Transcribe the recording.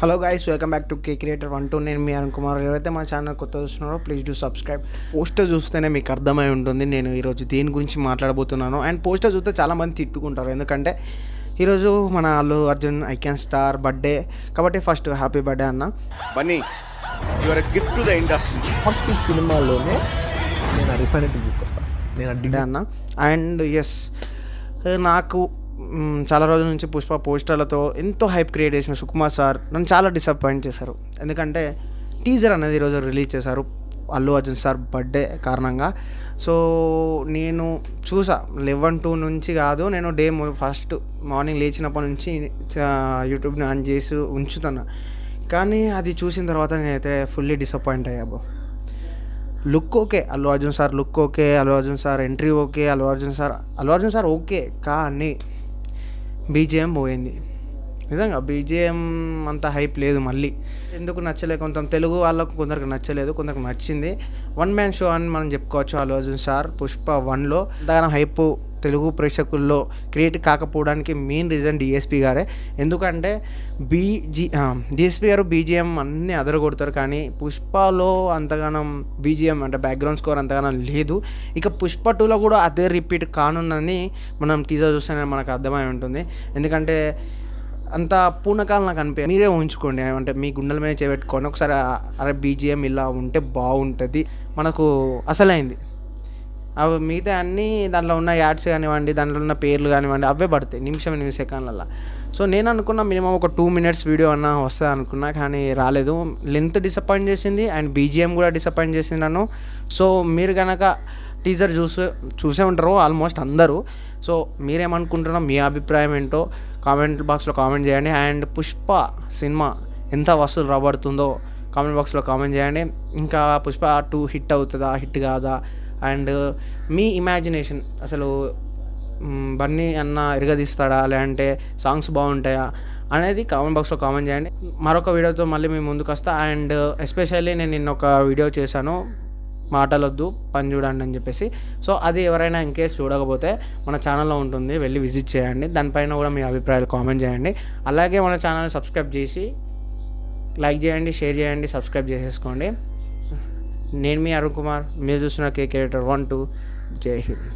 Hello guys, welcome back to K creator 1 2. నేను మీ అరుణ్ కుమార్. ఎవరైతే మా ఛానల్ కొత్త చూస్తున్నారో ప్లీజ్ డూ సబ్స్క్రైబ్. పోస్టర్ చూస్తేనే మీకు అర్థమై ఉంటుంది నేను ఈరోజు దేని గురించి మాట్లాడబోతున్నాను. అండ్ పోస్టర్ చూస్తే చాలామంది తిట్టుకుంటారు, ఎందుకంటే ఈరోజు మన Allu Arjun icon star birthday కాబట్టి ఫస్ట్ హ్యాపీ బర్త్డే అన్న. Bunny, you are a gift to the industry. First సినిమాలోనే నేను రిఫైనరీ తీసుకొస్తాను, నేను బర్త్డే అన్న. అండ్ ఎస్, నాకు చాలా రోజుల నుంచి పుష్ప పోస్టర్లతో ఎంతో హైప్ క్రియేట్ చేసిన సుకుమార్ సార్ నన్ను చాలా డిసప్పాయింట్ చేశారు. ఎందుకంటే టీజర్ అనేది ఈరోజు రిలీజ్ చేశారు అల్లు అర్జున్ సార్ బర్త్డే కారణంగా. సో నేను చూసా 11 నుంచి కాదు, నేను ఫస్ట్ మార్నింగ్ లేచినప్పటి నుంచి యూట్యూబ్ని ఆన్ చేసి ఉంచుతున్నా. కానీ అది చూసిన తర్వాత నేనైతే ఫుల్లీ డిసప్పాయింట్ అయ్యాబో. Look okay, Allu Arjun sir look okay, Allu Arjun sir entry okay, Allu Arjun sir okay, కానీ బీజిఎం పోయింది. నిజంగా బీజిఎం అంత హైప్ లేదు. మళ్ళీ ఎందుకు నచ్చలేదు, కొంత తెలుగు వాళ్ళకు కొందరికి నచ్చలేదు, కొందరికి నచ్చింది. వన్ మ్యాన్ షో అని మనం చెప్పుకోవచ్చు. అల్లు అర్జున్ సార్ పుష్ప 1లో దాని హైప్ తెలుగు క్రియేట్ కాకపోవడానికి మెయిన్ రీజన్ డిఎస్పి గారే. ఎందుకంటే డిఎస్పి గారు బీజిఎం అన్నీ అదరగొడతారు, కానీ పుష్పలో అంతగానం బీజిఎం అంటే బ్యాక్గ్రౌండ్ స్కోర్ అంతగానం లేదు. ఇక పుష్ప 2లో కూడా అదే రిపీట్ కానుందని మనం టీజర్ చూస్తేనే మనకు అర్థమై ఉంటుంది. ఎందుకంటే అంత పూర్ణకాలం నాకు అనిపించదు. మీరే ఊహించుకోండి, అంటే మీ గుండెల మీద చేపెట్టుకోండి ఒకసారి, అరే బీజిఎం ఇలా ఉంటే బాగుంటుంది మనకు అసలైంది. అవి మిగతా అన్నీ దాంట్లో ఉన్న యాడ్స్ కానివ్వండి, దాంట్లో ఉన్న పేర్లు కానివ్వండి, అవే పడతాయి నిమిషం సెకండ్లలో. సో నేను అనుకున్నా మినిమం ఒక 2 minutes వీడియో అన్నా వస్తుంది అనుకున్నా, కానీ రాలేదు. లెంత్ డిసప్పాయింట్ చేసింది అండ్ బీజిఎం కూడా డిసప్పాయింట్ చేసింది నన్ను. సో మీరు కనుక టీజర్ చూసే ఉంటారు ఆల్మోస్ట్ అందరూ. సో మీరేమనుకుంటున్నారో, మీ అభిప్రాయం ఏంటో కామెంట్ బాక్స్లో కామెంట్ చేయండి. అండ్ పుష్ప సినిమా ఎంత వసూలు రాబడుతుందో కామెంట్ బాక్స్లో కామెంట్ చేయండి. ఇంకా పుష్ప 2 హిట్ అవుతుందా, హిట్ కాదా, అండ్ మీ ఇమాజినేషన్, అసలు బన్నీ అన్న ఎరగదీస్తాడా, లేదంటే సాంగ్స్ బాగుంటాయా అనేది కామెంట్ బాక్స్లో కామెంట్ చేయండి. మరొక వీడియోతో మళ్ళీ మేము ముందుకు వస్తా. అండ్ ఎస్పెషల్లీ నేను నిన్న ఒక వీడియో చేశాను, మాటలొద్దు పని చూడండి అని చెప్పేసి. సో అది ఎవరైనా ఇన్కేస్ చూడకపోతే మన ఛానల్లో ఉంటుంది, వెళ్ళి విజిట్ చేయండి. దానిపైన కూడా మీ అభిప్రాయాలు కామెంట్ చేయండి. అలాగే మన ఛానల్ని సబ్స్క్రైబ్ చేసి లైక్ చేయండి, షేర్ చేయండి, సబ్స్క్రైబ్ చేసేసుకోండి. నేను మీ అరుణ్ కుమార్, మీరు చూస్తున్న కే క్రియేటర్ 1 2. జై హింద్.